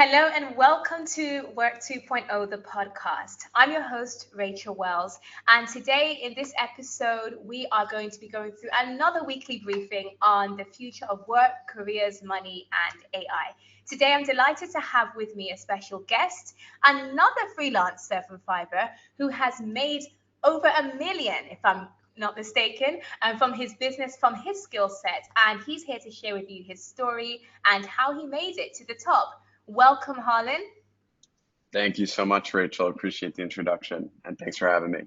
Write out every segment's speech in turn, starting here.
Hello and welcome to Work 2.0, the podcast. I'm your host, Rachel Wells, and today in this episode, we are going to be going through another weekly briefing on the future of work, careers, money, and AI. Today, I'm delighted to have with me a special guest, another freelancer from Fiverr who has made over 1 million, if I'm not mistaken, from his business, from his skill set, and he's here to share with you his story and how he made it to the top. Welcome, Harlan. Thank you so much, Rachel. Appreciate the introduction, and thanks for having me.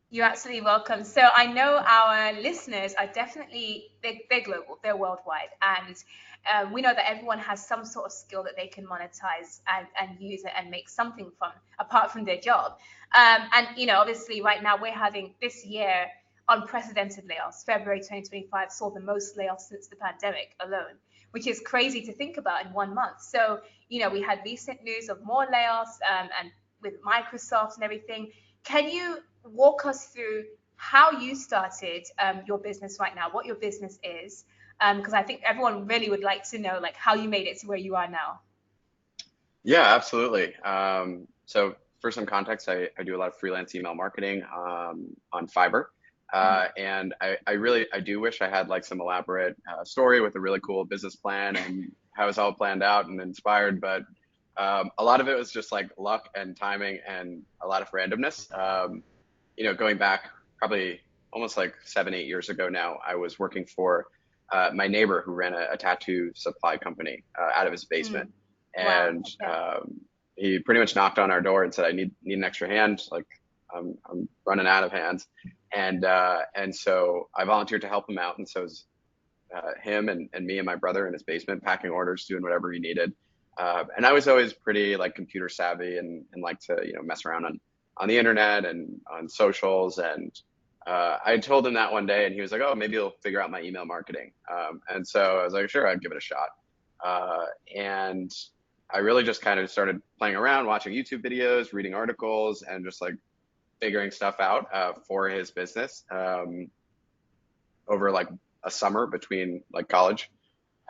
You're absolutely welcome. So I know our listeners are definitely they're global, they're worldwide, and we know that everyone has some sort of skill that they can monetize and use it and make something from apart from their job. And obviously, right now we're having this year unprecedented layoffs. February 2025 saw the most layoffs since the pandemic alone, which is crazy to think about in 1 month. So we had recent news of more layoffs and with Microsoft and everything. Can you walk us through how you started your business right now, what your business is? Because I think everyone really would like to know, like, how you made it to where you are now. Yeah, absolutely. So for some context, I do a lot of freelance email marketing on Fiverr. Mhm. I do wish I had like some elaborate story with a really cool business plan and how it was all planned out and inspired, but a lot of it was just like luck and timing and a lot of randomness. Going back probably almost like 7, 8 years ago now, I was working for my neighbor who ran a tattoo supply company out of his basement, Mm. Wow. and Okay. he pretty much knocked on our door and said, "I need an extra hand. Like I'm running out of hands," and so I volunteered to help him out, and so it was him and me and my brother in his basement packing orders, doing whatever he needed. And I was always pretty like computer savvy and like to mess around on the internet and on socials. And I told him that one day, and he was like, "Oh, maybe you'll figure out my email marketing." And so I was like, "Sure, I'd give it a shot." And I really just kind of started playing around, watching YouTube videos, reading articles, and just like figuring stuff out for his business over like a summer between like college.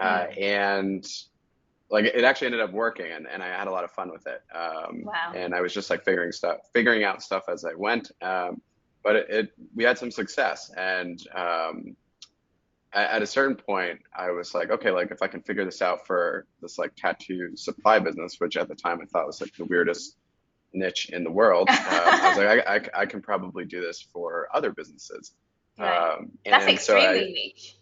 Mm. And like it actually ended up working, and I had a lot of fun with it. Wow. And I was just like figuring out stuff as I went. But we had some success, and at a certain point, I was like, okay, like if I can figure this out for this like tattoo supply business, which at the time I thought was like the weirdest niche in the world, I was like, I can probably do this for other businesses. Right. That's And so I extremely niche.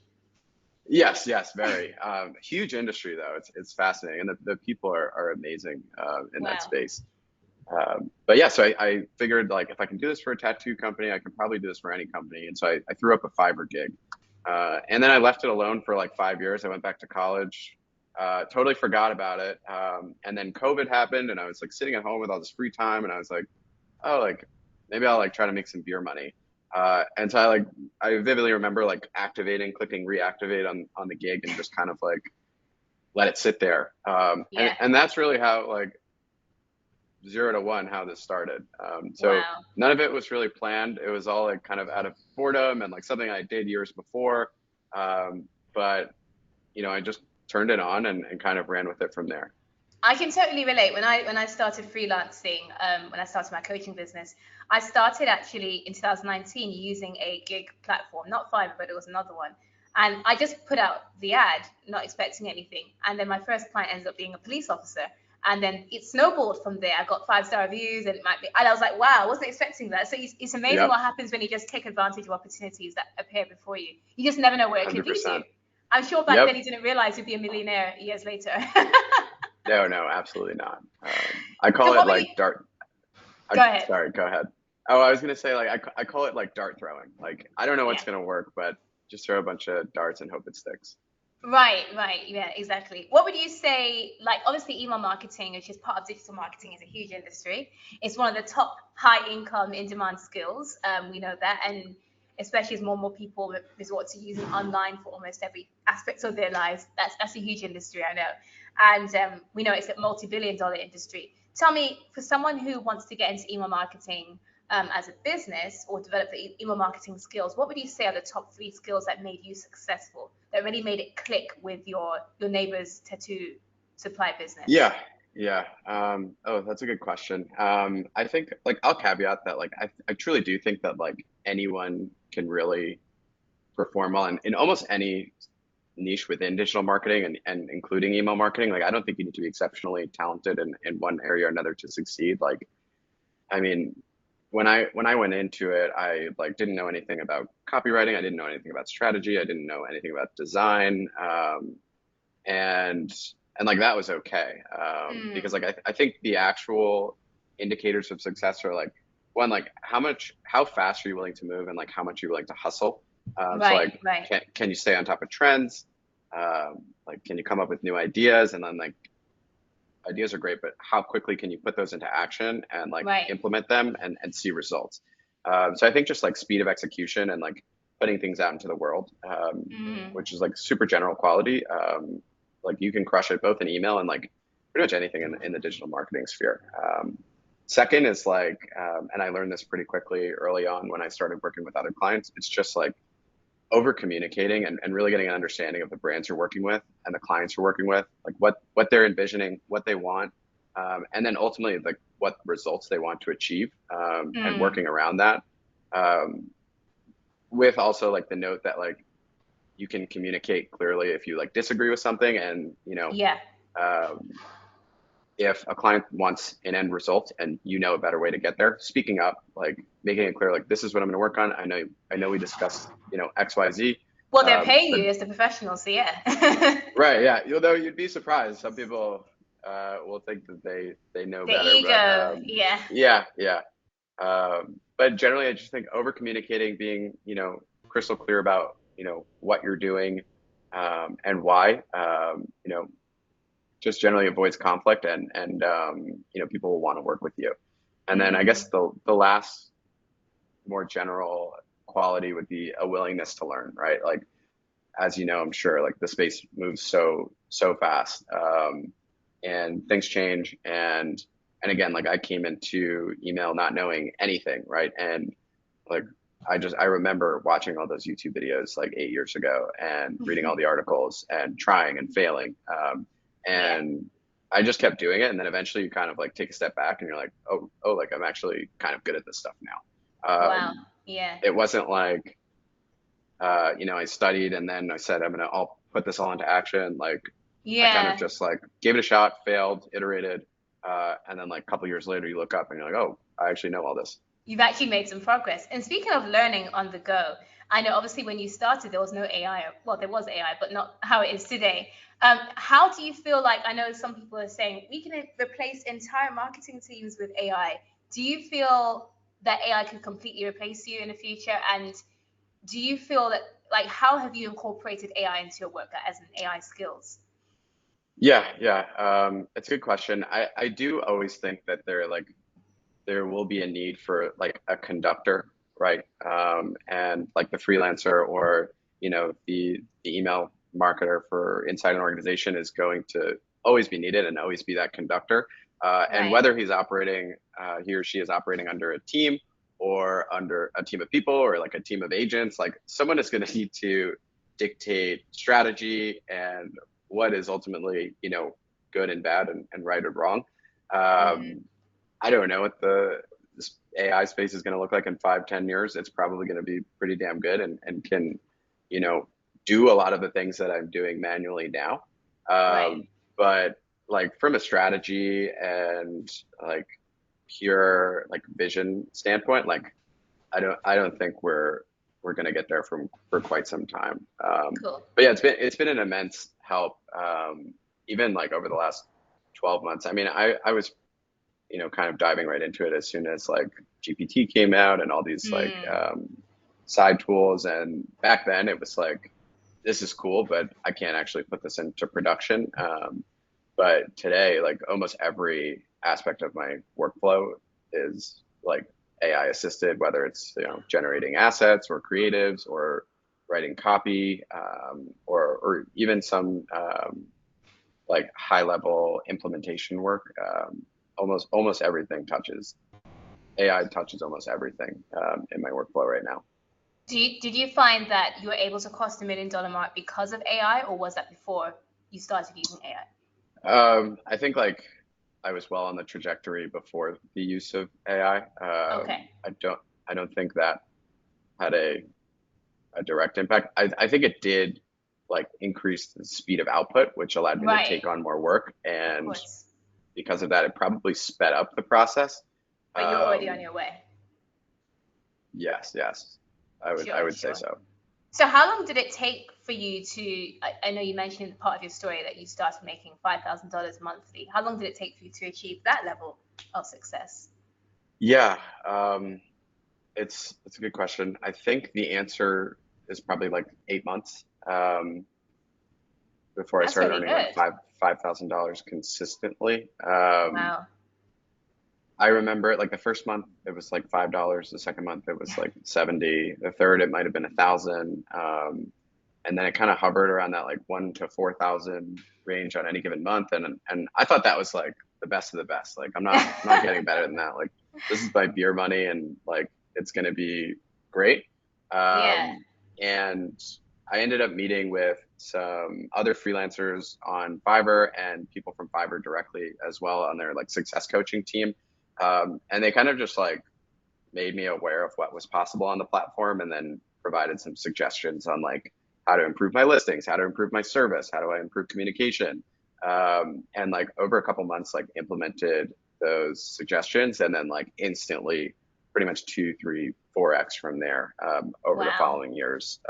Yes, very. Huge industry though. It's fascinating, and the people are amazing in that Wow. space. But yeah, so I figured like if I can do this for a tattoo company, I can probably do this for any company. And so I threw up a Fiverr gig, and then I left it alone for like 5 years. I went back to college, totally forgot about it, and then COVID happened, and I was like sitting at home with all this free time, and I was like, oh, like maybe I'll like try to make some beer money. And so I vividly remember like clicking reactivate on the gig and just kind of like let it sit there. Yeah. And that's really how like 0 to 1 how this started. So Wow. none of it was really planned. It was all like kind of out of boredom and like something I did years before. But I just turned it on and kind of ran with it from there. I can totally relate. When I started freelancing, when I started my coaching business, I started actually in 2019 using a gig platform, not Fiverr, but it was another one. And I just put out the ad, not expecting anything. And then my first client ended up being a police officer. And then it snowballed from there. I got 5-star reviews, and and I was like, wow, I wasn't expecting that. So it's amazing Yep, what happens when you just take advantage of opportunities that appear before you. You just never know where it could lead to. 100%. I'm sure back then Yep. you didn't realize you'd be a millionaire years later. No, absolutely not. I call So it what were you? like dart. Go ahead. Sorry, go ahead. Oh, I was gonna say like I call it like dart throwing. Like I don't know Yeah. what's gonna work, but just throw a bunch of darts and hope it sticks. Right, right. Yeah, exactly. What would you say? Like, obviously, email marketing, which is part of digital marketing, is a huge industry. It's one of the top high income, in demand skills. We know that. And especially as more and more people resort to using online for almost every aspect of their lives, that's a huge industry, I know. And we know it's a multi-billion-dollar industry. Tell me, for someone who wants to get into email marketing as a business or develop the email marketing skills, what would you say are the top 3 skills that made you successful, that really made it click with your neighbor's tattoo supply business? Yeah. Yeah. Oh, that's a good question. I think like I'll caveat that like I truly do think that like anyone can really perform well in almost any niche within digital marketing and including email marketing. Like I don't think you need to be exceptionally talented in one area or another to succeed. Like I mean, when I went into it, I like didn't know anything about copywriting. I didn't know anything about strategy. I didn't know anything about design. And and like that was okay because Mm, like I think the actual indicators of success are like one like how fast are you willing to move and like how much are you willing to hustle so right, like right. can you stay on top of trends like can you come up with new ideas and then like ideas are great but how quickly can you put those into action and like Right. implement them and see results so I think just like speed of execution and like putting things out into the world Mm, which is like super general quality like you can crush it both in email and like pretty much anything in the digital marketing sphere. Second is like, and I learned this pretty quickly early on when I started working with other clients. It's just like over communicating and really getting an understanding of the brands you're working with and the clients you're working with, like what they're envisioning, what they want, and then ultimately like what results they want to achieve, and mm, working around that. Um, with also like the note that like you can communicate clearly if you like disagree with something and yeah. um, if a client wants an end result and you know a better way to get there, speaking up, like making it clear, like this is what I'm going to work on. I know we discussed, XYZ, Well, they're paying but you as the professional, so yeah. right, yeah, although you'd be surprised, some people will think that they know The better, but ego, yeah. yeah, yeah. But generally, I just think over communicating, being crystal clear about what you're doing and why. Just generally avoids conflict and people will want to work with you. And then I Mm, guess the last more general quality would be a willingness to learn, right? Like as you know, I'm sure like the space moves so fast, and things change. And again, like I came into email not knowing anything, right? And like I remember watching all those YouTube videos like 8 years ago and reading all the articles and trying and failing. yeah. And I just kept doing it. And then eventually you kind of like take a step back and you're like, oh, like I'm actually kind of good at this stuff now. Wow. Yeah. It wasn't like, I studied and then I said, I'll put this all into action. Like I kind of Yeah. just like gave it a shot, failed, iterated. And then like a couple years later, you look up and you're like, oh, I actually know all this. You've actually made some progress. And speaking of learning on the go, I know obviously when you started there was no AI. Well, there was AI, but not how it is today. How do you feel like? I know some people are saying we can replace entire marketing teams with AI. Do you feel that AI could completely replace you in the future? And do you feel that like how have you incorporated AI into your work as an AI skills? Yeah, yeah. It's a good question. I do always think that there will be a need for like a conductor, right? And like the freelancer or the email marketer for inside an organization is going to always be needed and always be that conductor. And Right. whether he or she is operating under a team or under a team of people or like a team of agents, like someone is going to need to dictate strategy and what is ultimately good and bad and right or wrong. Mm, Um, I don't know what the this AI space is going to look like in 5, 10 years. It's probably going to be pretty damn good and can, you know, do a lot of the things that I'm doing manually now. right. But like from a strategy and like pure like vision standpoint, like I don't think we're going to get there for quite some time. Cool. But yeah, it's been an immense help. Even like over the last 12 months. I mean, I was kind of diving right into it as soon as like GPT came out and all these like Mm, side tools. And back then it was like, this is cool, but I can't actually put this into production. But today, like almost every aspect of my workflow is like AI assisted, whether it's generating assets or creatives or writing copy, or even some like high level implementation work. Almost everything touches AI touches almost everything in my workflow right now. did you find that you were able to cross the $1 million mark because of AI, or was that before you started using AI? I think like I was well on the trajectory before the use of AI. Okay. I don't think that had a direct impact. I think it did like increase the speed of output, which allowed me to Right. take on more work. Of And course. because of that, it probably sped up the process. But you're already on Um, your way. yes, yes, I Sure, would say sure. so. So how long did it take for you to, I know you mentioned part of your story that you started making $5,000 monthly. How long did it take for you to achieve that level of success? Yeah, it's a good question. I think the answer is probably like 8 months before I That's started really earning like good. $5,000 consistently. Wow. I remember it like the first month it was like $5. The second month it was like 70. The third it might have been 1,000. And then it kind of hovered around that like 1 to 4,000 range on any given month. And I thought that was like the best of the best. Like I'm not getting better than that. Like this is my beer money and like it's gonna be great. Yeah. And I ended up meeting with some other freelancers on Fiverr and people from Fiverr directly as well on their like success coaching team. And they kind of just like made me aware of what was possible on the platform and then provided some suggestions on like how to improve my listings, how to improve my service, how do I improve communication. And like over a couple months, like implemented those suggestions and then like instantly pretty much two, three, 4x from there over the Wow. following years.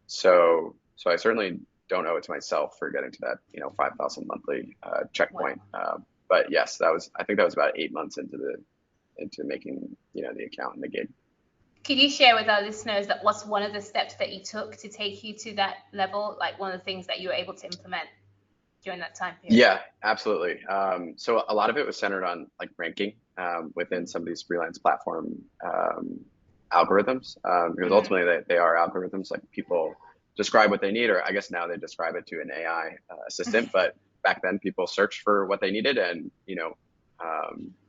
So I certainly don't owe it to myself for getting to that, 5,000 monthly Wow. checkpoint. But yes, I think that was about 8 months into making, the account and the gig. Could you share with our listeners that what's one of the steps that you took to take you to that level? Like one of the things that you were able to implement during that time period? Yeah, absolutely. So a lot of it was centered on like ranking within some of these freelance platform algorithms, because Mm, ultimately they are algorithms. Like people describe what they need, or I guess now they describe it to an AI assistant. But back then, people searched for what they needed, and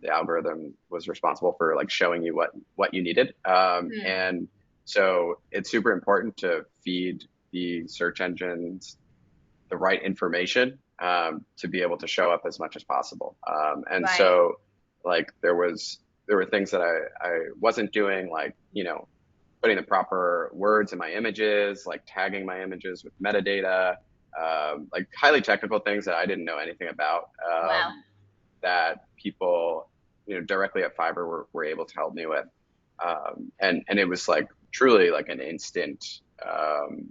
the algorithm was responsible for like showing you what you needed. mm, And so it's super important to feed the search engines the right information to be able to show up as much as possible. And right. so, like, there were things that I wasn't doing, like, putting the proper words in my images, like tagging my images with metadata, like highly technical things that I didn't know anything about Wow. that people, directly at Fiverr were able to help me with. And it was like truly like an instant um,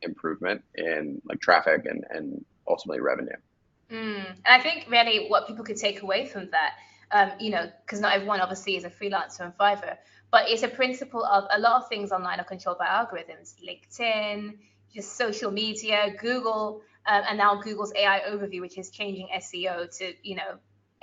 improvement in like traffic and ultimately revenue. And I think really what people could take away from that, because not everyone obviously is a freelancer on Fiverr, but it's a principle of a lot of things online are controlled by algorithms. LinkedIn, just social media, Google, and now Google's AI overview, which is changing SEO to,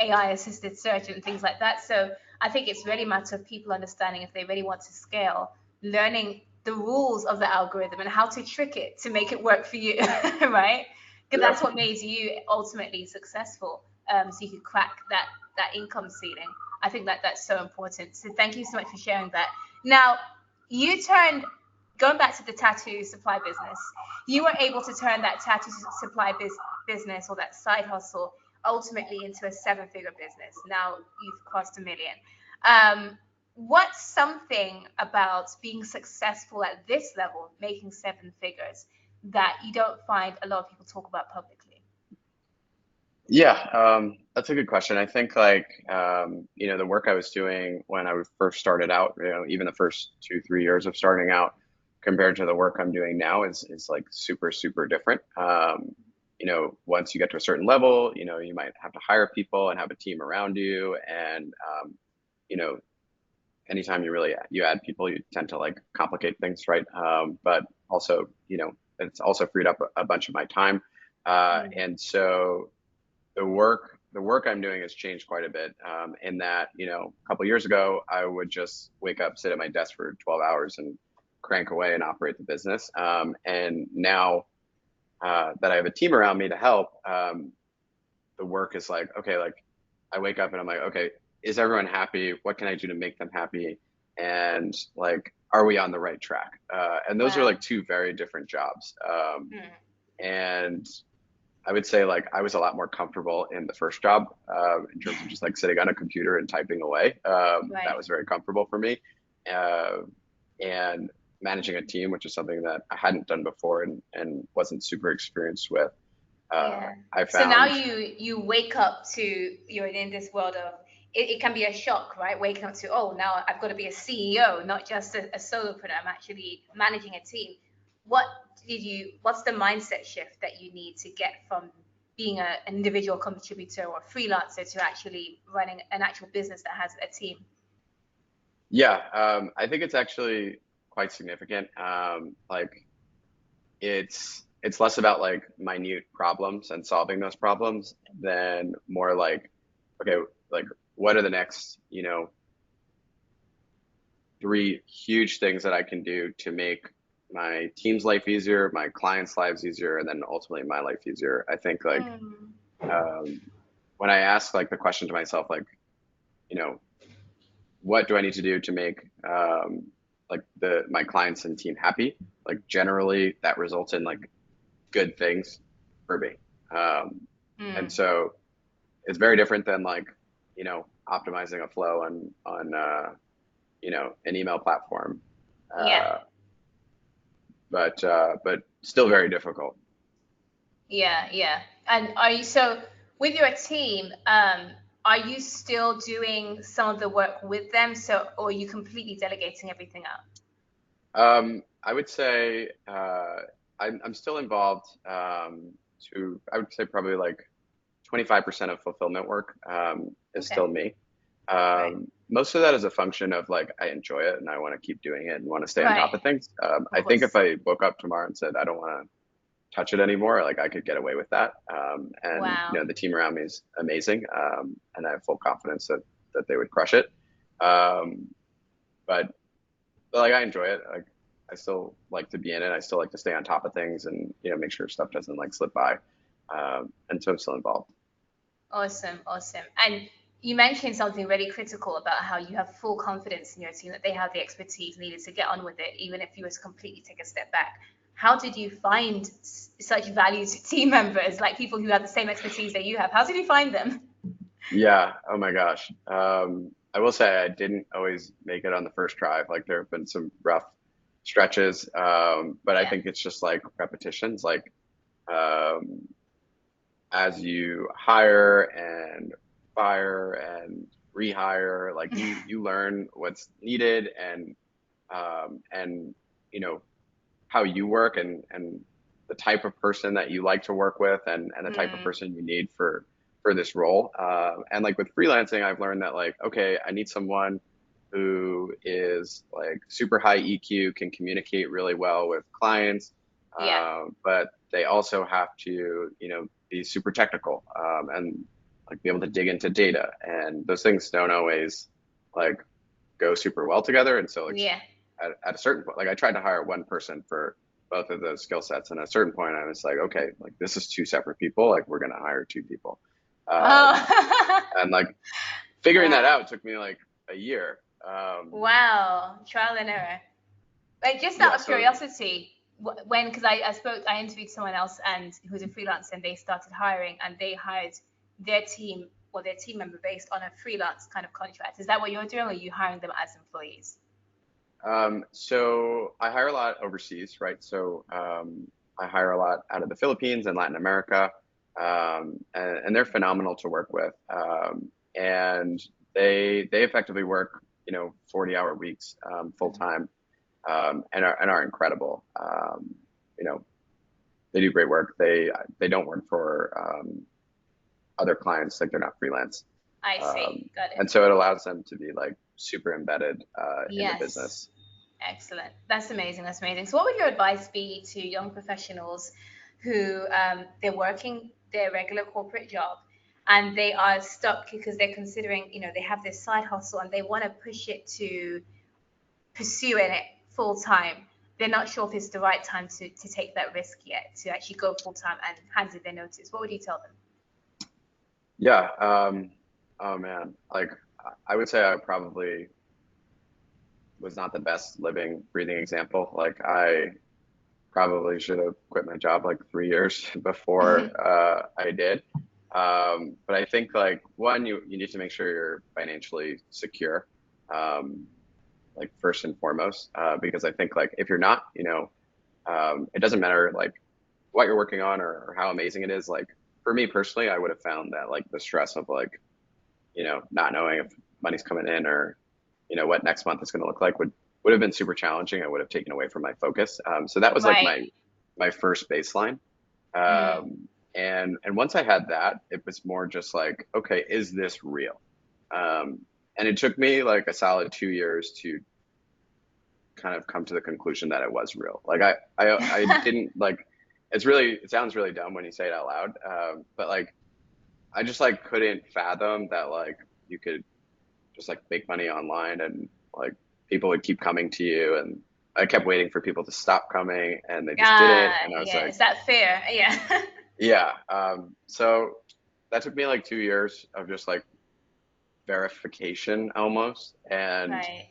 AI assisted search and things like that. So I think it's really a matter of people understanding if they really want to scale, learning the rules of the algorithm and how to trick it to make it work for you, right? Because Yeah. that's what made you ultimately successful. So you could crack that income ceiling. I think that that's so important. So thank you so much for sharing that. Now, you turned going back to the tattoo supply business. You were able to turn that tattoo supply business or that side hustle ultimately into a seven-figure business. Now you've crossed 1 million. What's something about being successful at this level, making seven figures, that you don't find a lot of people talk about publicly? Yeah, that's a good question. I think like the work I was doing when I first started out, even the first 2, 3 years of starting out, compared to the work I'm doing now is like super super different. Once you get to a certain level, you might have to hire people and have a team around you, and you know, anytime you add people, you tend to like complicate things, right? But also, it's also freed up a bunch of my time, Mm, and so the work I'm doing has changed quite a bit. In that, a couple years ago, I would just wake up, sit at my desk for 12 hours, and crank away and operate the business. And now that I have a team around me to help, the work is like, okay, like I wake up and I'm like, okay, is everyone happy? What can I do to make them happy? And like, are we on the right track? And those are wow. like two very different jobs. Mm, And I would say like I was a lot more comfortable in the first job in terms of just like sitting on a computer and typing away. That Right. was very comfortable for me. Uh, and managing a team, which is something that I hadn't done before and wasn't super experienced with. Yeah. I So now found, you wake up to you're in this world of it can be a shock, right? Waking up to, oh, now I've got to be a CEO, not just a solopreneur. I'm actually managing a team. What what's the mindset shift that you need to get from being an individual contributor or freelancer to actually running an actual business that has a team? yeah, I think it's actually quite significant. Like it's less about like minute problems and solving those problems than more like, okay, like what are the next, three huge things that I can do to make my team's life easier, my clients' lives easier, and then ultimately my life easier. I think like Mm, um, when I ask like the question to myself, like, you know, what do I need to do to make like the my clients and team happy? Like generally that results in like good things for me. Um, and mm. so it's very different than like, optimizing a flow on an email platform. Yeah. Uh, but still very difficult. Yeah, yeah. And are you so with your team, are you still doing some of the work with them? So, or are you completely delegating everything out? I would say I'm still involved I would say probably like 25% of fulfillment work is Okay. still me. Right. Most of that is a function of like I enjoy it and I want to keep doing it and want to stay on top Right. of things. Of I think if course. I woke up tomorrow and said I don't want to touch it anymore, like I could get away with that. And Wow. the team around me is amazing, and I have full confidence that they would crush it. Um, but like I enjoy it. Like I still like to be in it. I still like to stay on top of things and make sure stuff doesn't like slip by. And so I'm still involved. Awesome. Awesome. And you mentioned something really critical about how you have full confidence in your team that they have the expertise needed to get on with it, even if you was completely take a step back. How did you find such valued team members, like people who have the same expertise that you have? How did you find them? Yeah. Oh my gosh. I will say I didn't always make it on the first try. Like there have been some rough stretches, but I Yeah. think it's just like repetitions. Like um, as you hire and fire and rehire, like you learn what's needed and you know how you work and the type of person that you like to work with and the type of Mm, person you need for this role. And like with freelancing, I've learned that like, okay, I need someone who is like super high EQ, can communicate really well with clients, yeah. but they also have to, be super technical and like be able to dig into data. And those things don't always like go super well together. And so like Yeah. at a certain point, like I tried to hire one person for both of those skill sets, and at a certain point, I was like, okay, like this is two separate people. Like we're gonna hire two people, Oh. and like figuring that Wow. out took me like a year. Wow. Trial and error. Like just out Yeah, of so curiosity, when because I interviewed someone else and who's a freelancer and they started hiring and they hired their team or their team member based on a freelance kind of contract. Is that what you're doing, or are you hiring them as employees? so I hire a lot overseas, right? So I hire a lot out of the Philippines and Latin America, and they're phenomenal to work with. And they effectively work, 40-hour weeks full Mhm. time, and are incredible. You know, they do great work. They don't work for other clients, like they're not freelance, I see. Got it. and so it allows them to be like super embedded in the Yes. business. Excellent. That's amazing. That's amazing. So, what would your advice be to young professionals who they're working their regular corporate job and they are stuck because they're considering, they have this side hustle and they want to push it to pursuing it full time? They're not sure if it's the right time to take that risk yet, to actually go full time and hand in their notice. What would you tell them? Yeah. Oh man, like I would say I probably was not the best living, breathing example. Like probably should have quit my job like 3 years before I did. But I think like one, you need to make sure you're financially secure, um, like first and foremost, because I think like if you're not, it doesn't matter like what you're working on or how amazing it is. Like for me personally, I would have found that like the stress of like, not knowing if money's coming in or, what next month is going to look like would have been super challenging. I would have taken away from my focus. So that was like Right. my first baseline. Mm. And once I had that, it was more just like, okay, is this real? And it took me like a solid 2 years to kind of come to the conclusion that it was real. Like I didn't like, it sounds really dumb when you say it out loud. But like, I just like couldn't fathom that like you could just like make money online and like people would keep coming to you, and I kept waiting for people to stop coming and they just didn't. And I was Yeah. like, Is that fair? Yeah. yeah. So that took me like 2 years of just like verification almost. And Right.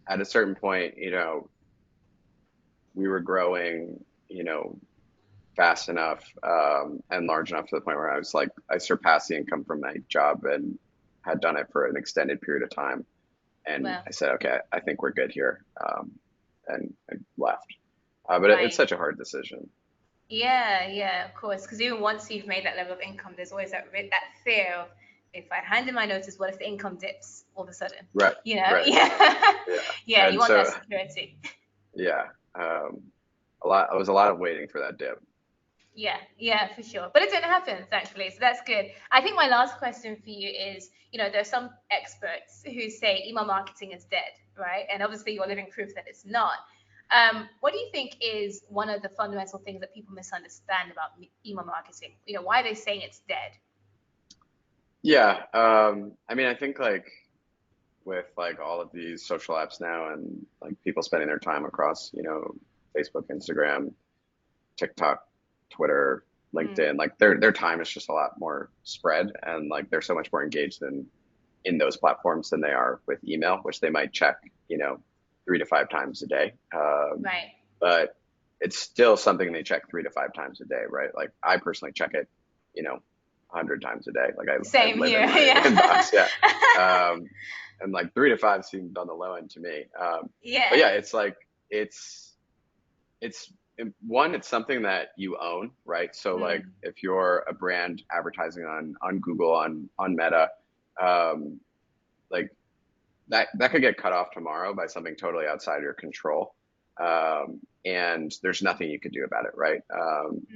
at a certain point, we were growing, fast enough, and large enough to the point where I was like, I surpassed the income from my job and had done it for an extended period of time. And Well, I said, okay, I think we're good here. And I left. But it's right. such a hard decision. Yeah, yeah, of course. Because even once you've made that level of income, there's always that fear of if I hand in my notice, what if the income dips all of a sudden? Right, You know? right. Yeah. Yeah. Yeah, you And want that so, security. yeah, um, it was a lot of waiting for that dip. Yeah, yeah, for sure. But it didn't happen, thankfully. So that's good. I think my last question for you is, there's some experts who say email marketing is dead, right? And obviously you're living proof that it's not. What do you think is one of the fundamental things that people misunderstand about email marketing? Why are they saying it's dead? Yeah. I mean, I think like with like all of these social apps now and like people spending their time across, Facebook, Instagram, TikTok, Twitter, Mm, LinkedIn, like their time is just a lot more spread, and like they're so much more engaged in those platforms than they are with email, which they might check, 3 to 5 times a day. right. But it's still something they check 3 to 5 times a day, right? Like I personally check it, 100 times a day. Like I Same live here. in my Yeah. inbox, yeah. Um, and like 3 to 5 seemed on the low end to me. But Yeah. yeah, it's like it's one, it's something that you own, right? So like Mm, if you're a brand advertising on Google, on Meta, um, like that could get cut off tomorrow by something totally outside your control. And there's nothing you could do about it, right?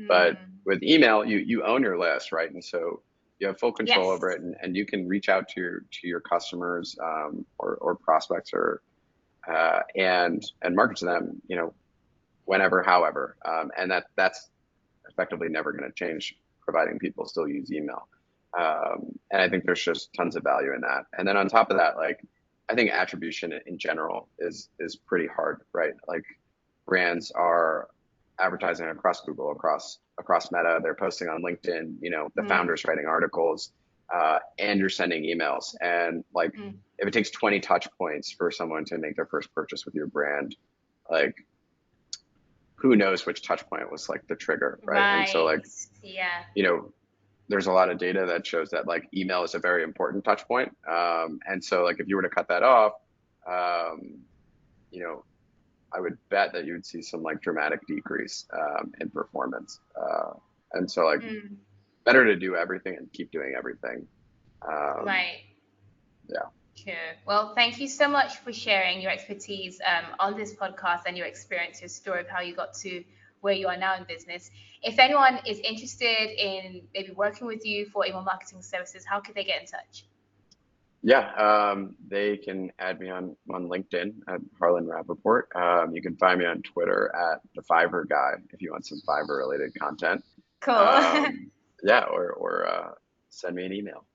But mm. with email, you own your list, right? And so you have full control over Yes. it, and you can reach out to your customers, or prospects, or and market to them, whenever, however, and that's effectively never going to change, providing people still use email. And I think there's just tons of value in that. And then on top of that, like I think attribution in general is pretty hard, right? Like brands are advertising across Google, across Meta. They're posting on LinkedIn. The Mm, founders writing articles, and you're sending emails. And like mm. if it takes 20 touch points for someone to make their first purchase with your brand, like who knows which touch point was like the trigger, right? And so Right. like Yeah. you know there's a lot of data that shows that like email is a very important touch point. And so like if you were to cut that off, um, you know, I would bet that you would see some like dramatic decrease, in performance. And so like Mm, better to do everything and keep doing everything. Um, right. yeah. Sure. Well, thank you so much for sharing your expertise on this podcast and your experience, your story of how you got to where you are now in business. If anyone is interested in maybe working with you for email marketing services, how could they get in touch? Yeah, they can add me on LinkedIn at Harlan Rappaport. You can find me on Twitter at the Fiverr guy if you want some Fiverr related content. Cool. Yeah, or send me an email.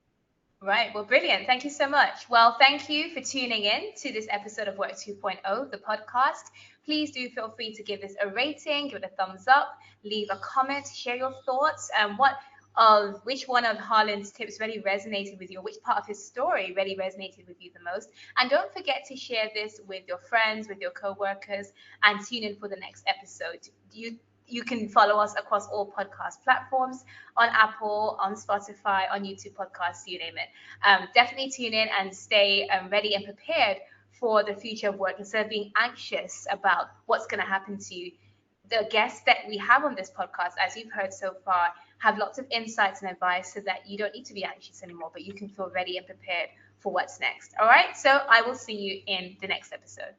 Right. Well, brilliant. Thank you so much. Well, thank you for tuning in to this episode of Work 2.0, the podcast. Please do feel free to give this a rating, give it a thumbs up, leave a comment, share your thoughts, and which one of Harlan's tips really resonated with you, which part of his story really resonated with you the most. And don't forget to share this with your friends, with your coworkers, and tune in for the next episode. You can follow us across all podcast platforms, on Apple, on Spotify, on YouTube podcasts, you name it. Definitely tune in and stay ready and prepared for the future of work instead of being anxious about what's going to happen to you. The guests that we have on this podcast, as you've heard so far, have lots of insights and advice so that you don't need to be anxious anymore, but you can feel ready and prepared for what's next. All right. So I will see you in the next episode.